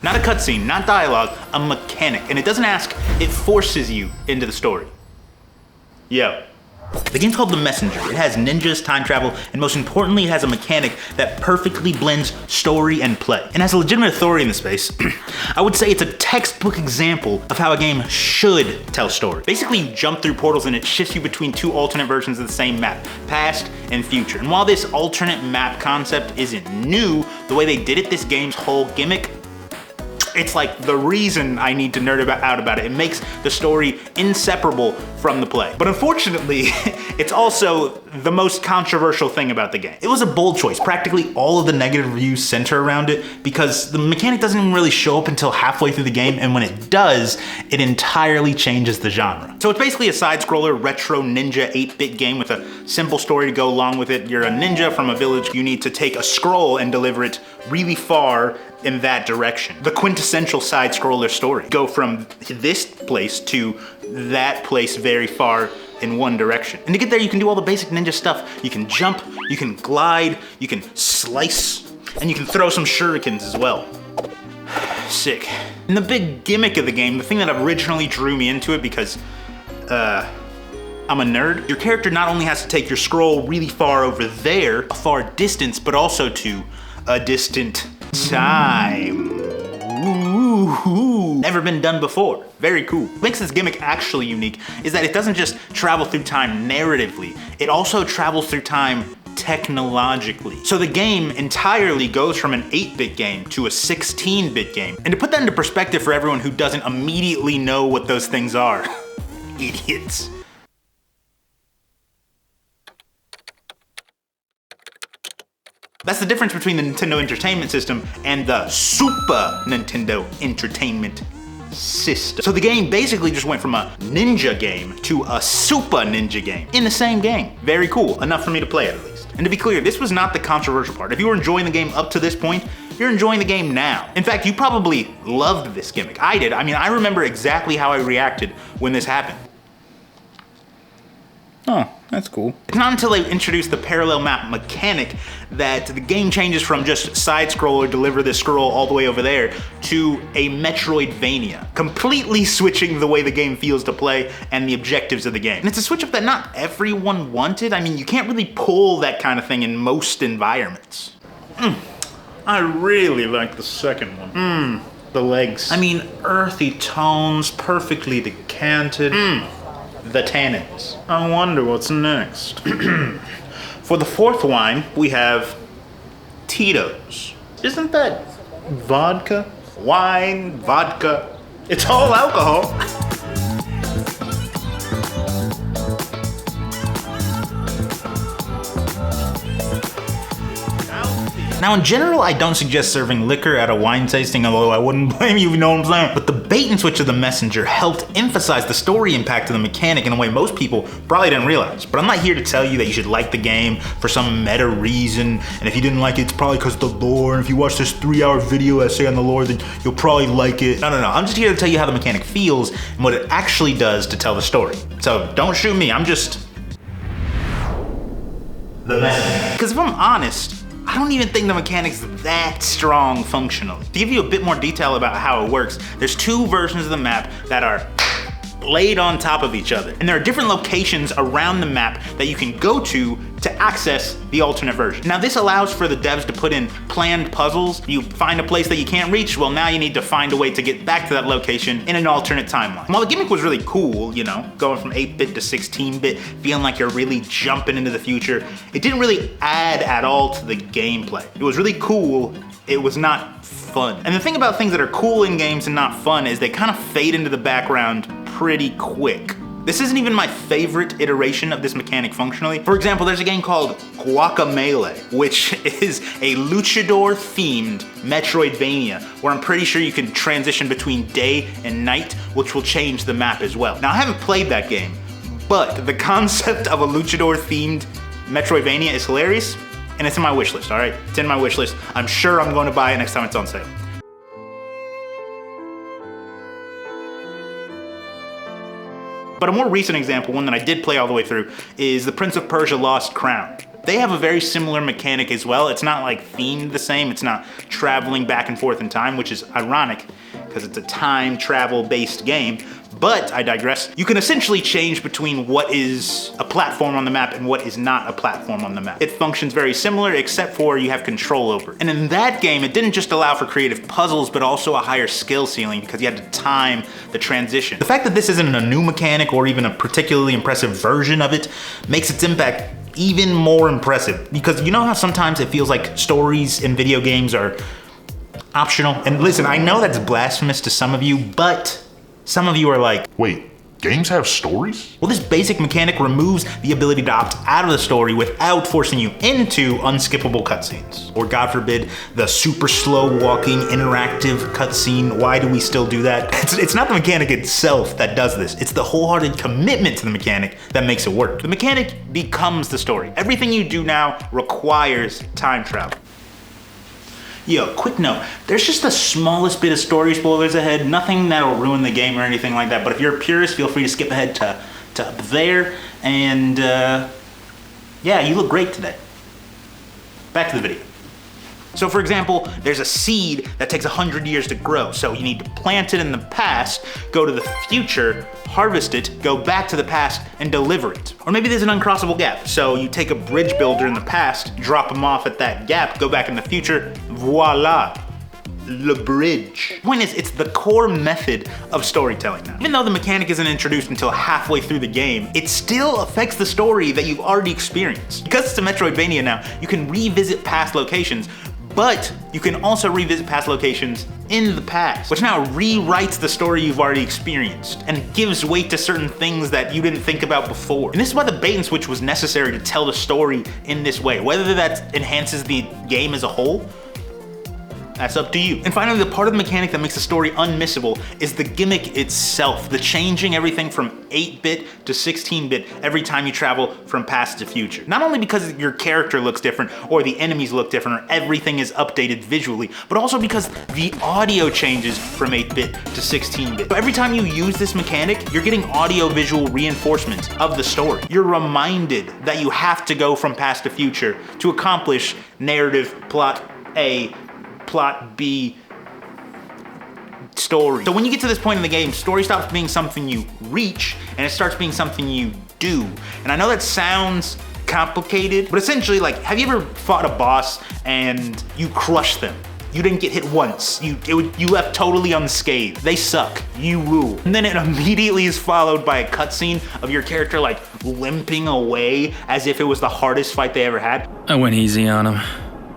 Not a cutscene, not dialogue, a mechanic. And it doesn't ask, it forces you into the story. Yo. The game's called The Messenger. It has ninjas, time travel, and most importantly, it has a mechanic that perfectly blends story and play. And as a legitimate authority in the space, I would say it's a textbook example of how a game should tell story. Basically, you jump through portals and it shifts you between two alternate versions of the same map, past and future. And while this alternate map concept isn't new, the way they did it, this game's whole gimmick, it's like the reason I need to nerd out about it. It makes the story inseparable from the play. But unfortunately, it's also the most controversial thing about the game. It was a bold choice. Practically all of the negative reviews center around it because the mechanic doesn't even really show up until halfway through the game, and when it does, it entirely changes the genre. So it's basically a side-scroller, retro ninja 8-bit game with a simple story to go along with it. You're a ninja from a village. You need to take a scroll and deliver it really far in that direction. The quintessential side-scroller story. Go from this place to that place very far in one direction. And to get there, you can do all the basic ninja stuff. You can jump, you can glide, you can slice, and you can throw some shurikens as well. Sick. And the big gimmick of the game, the thing that originally drew me into it because, I'm a nerd. Your character not only has to take your scroll really far over there, a far distance, but also to a distant time. Ooh, never been done before. Very cool. What makes this gimmick actually unique is that it doesn't just travel through time narratively, it also travels through time technologically. So the game entirely goes from an 8-bit game to a 16-bit game. And to put that into perspective for everyone who doesn't immediately know what those things are, idiots. That's the difference between the Nintendo Entertainment System and the Super Nintendo Entertainment System. So the game basically just went from a ninja game to a Super Ninja game in the same game. Very cool, enough for me to play it at least. And to be clear, this was not the controversial part. If you were enjoying the game up to this point, you're enjoying the game now. In fact, you probably loved this gimmick. I did. I mean, I remember exactly how I reacted when this happened. Oh, that's cool. It's not until they introduced the parallel map mechanic that the game changes from just side-scroller, deliver this scroll all the way over there, to a Metroidvania, completely switching the way the game feels to play and the objectives of the game. And it's a switch up that not everyone wanted. I mean, you can't really pull that kind of thing in most environments. I really like the second one. The legs. I mean, earthy tones, perfectly decanted. The tannins. I wonder what's next. For the fourth wine, we have Tito's. Isn't that vodka? Wine, vodka. It's all alcohol. Now, in general, I don't suggest serving liquor at a wine tasting, although I wouldn't blame you, you know what I'm saying? But the bait and switch of The Messenger helped emphasize the story impact of the mechanic in a way most people probably didn't realize. But I'm not here to tell you that you should like the game for some meta reason, and if you didn't like it, it's probably because of the lore, and if you watch this 3-hour video essay on the lore, then you'll probably like it. No, I'm just here to tell you how the mechanic feels and what it actually does to tell the story. So don't shoot me, I'm just The Messenger. Because if I'm honest, I don't even think the mechanic's that strong functionally. To give you a bit more detail about how it works, there's two versions of the map that are laid on top of each other. And there are different locations around the map that you can go to access the alternate version. Now this allows for the devs to put in planned puzzles. You find a place that you can't reach, well now you need to find a way to get back to that location in an alternate timeline. While the gimmick was really cool, you know, going from 8-bit to 16-bit, feeling like you're really jumping into the future, it didn't really add at all to the gameplay. It was really cool, it was not fun. And the thing about things that are cool in games and not fun is they kind of fade into the background pretty quick. This isn't even my favorite iteration of this mechanic functionally. For example, there's a game called Guacamelee, which is a luchador-themed Metroidvania, where I'm pretty sure you can transition between day and night, which will change the map as well. Now, I haven't played that game, but the concept of a luchador-themed Metroidvania is hilarious, and it's in my wish list, all right? It's in my wish list. I'm sure I'm going to buy it next time it's on sale. But a more recent example, one that I did play all the way through, is the Prince of Persia Lost Crown. They have a very similar mechanic as well. It's not like themed the same. It's not traveling back and forth in time, which is ironic because it's a time travel based game. But I digress. You can essentially change between what is a platform on the map and what is not a platform on the map. It functions very similar, except for you have control over it. And in that game, it didn't just allow for creative puzzles, but also a higher skill ceiling because you had to time the transition. The fact that this isn't a new mechanic or even a particularly impressive version of it makes its impact even more impressive. Because you know how sometimes it feels like stories in video games are optional? And listen, I know that's blasphemous to some of you, but some of you are like, wait, games have stories? Well, this basic mechanic removes the ability to opt out of the story without forcing you into unskippable cutscenes. Or God forbid, the super slow walking interactive cutscene. Why do we still do that? It's not the mechanic itself that does this. It's the wholehearted commitment to the mechanic that makes it work. The mechanic becomes the story. Everything you do now requires time travel. Yo, quick note, there's just the smallest bit of story spoilers ahead, nothing that'll ruin the game or anything like that, but if you're a purist, feel free to skip ahead to up there, and yeah, you look great today. Back to the video. So for example, there's a seed that takes 100 years to grow, so you need to plant it in the past, go to the future, harvest it, go back to the past, and deliver it. Or maybe there's an uncrossable gap, so you take a bridge builder in the past, drop him off at that gap, go back in the future, voila, le bridge. The point is, it's the core method of storytelling now. Even though the mechanic isn't introduced until halfway through the game, it still affects the story that you've already experienced. Because it's a Metroidvania now, you can revisit past locations, but you can also revisit past locations in the past, which now rewrites the story you've already experienced and gives weight to certain things that you didn't think about before. And this is why the bait and switch was necessary to tell the story in this way. Whether that enhances the game as a whole, that's up to you. And finally, the part of the mechanic that makes the story unmissable is the gimmick itself, the changing everything from 8-bit to 16-bit every time you travel from past to future. Not only because your character looks different or the enemies look different or everything is updated visually, but also because the audio changes from 8-bit to 16-bit. So every time you use this mechanic, you're getting audio-visual reinforcement of the story. You're reminded that you have to go from past to future to accomplish narrative plot A, plot B, story. So when you get to this point in the game, story stops being something you reach and it starts being something you do. And I know that sounds complicated, but essentially, like, have you ever fought a boss and you crushed them? You didn't get hit once. You left totally unscathed. They suck. You rule. And then it immediately is followed by a cutscene of your character like limping away as if it was the hardest fight they ever had. I went easy on him.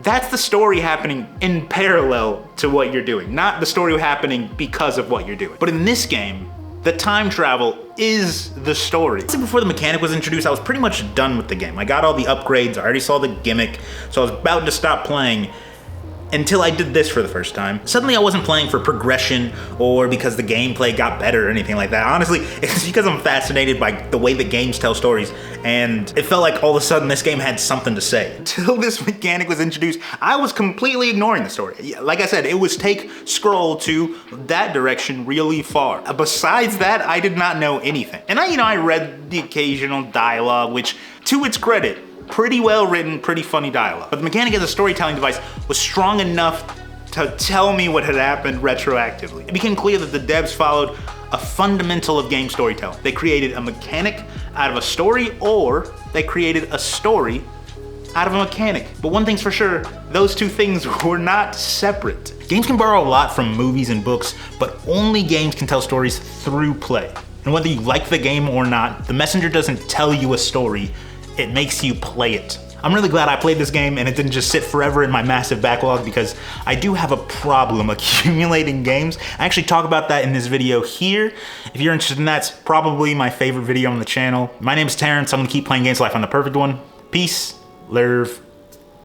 That's the story happening in parallel to what you're doing, not the story happening because of what you're doing. But in this game, the time travel is the story. Before the mechanic was introduced, I was pretty much done with the game. I got all the upgrades, I already saw the gimmick, so I was about to stop playing until I did this for the first time. Suddenly I wasn't playing for progression or because the gameplay got better or anything like that. Honestly, it's because I'm fascinated by the way the games tell stories, and it felt like all of a sudden this game had something to say. Until this mechanic was introduced, I was completely ignoring the story. Like I said, it was take, scroll to that direction really far. Besides that, I did not know anything. And I read the occasional dialogue, which, to its credit, pretty well written, pretty funny dialogue. But the mechanic as a storytelling device was strong enough to tell me what had happened retroactively. It became clear that the devs followed a fundamental of game storytelling. They created a mechanic out of a story, or they created a story out of a mechanic. But one thing's for sure, those two things were not separate. Games can borrow a lot from movies and books, but only games can tell stories through play. And whether you like the game or not, The Messenger doesn't tell you a story, it makes you play it. I'm really glad I played this game and it didn't just sit forever in my massive backlog, because I do have a problem accumulating games. I actually talk about that in this video here. If you're interested in that, it's probably my favorite video on the channel. My name is Terrence. I'm gonna keep playing games till I find the perfect one. Peace, love,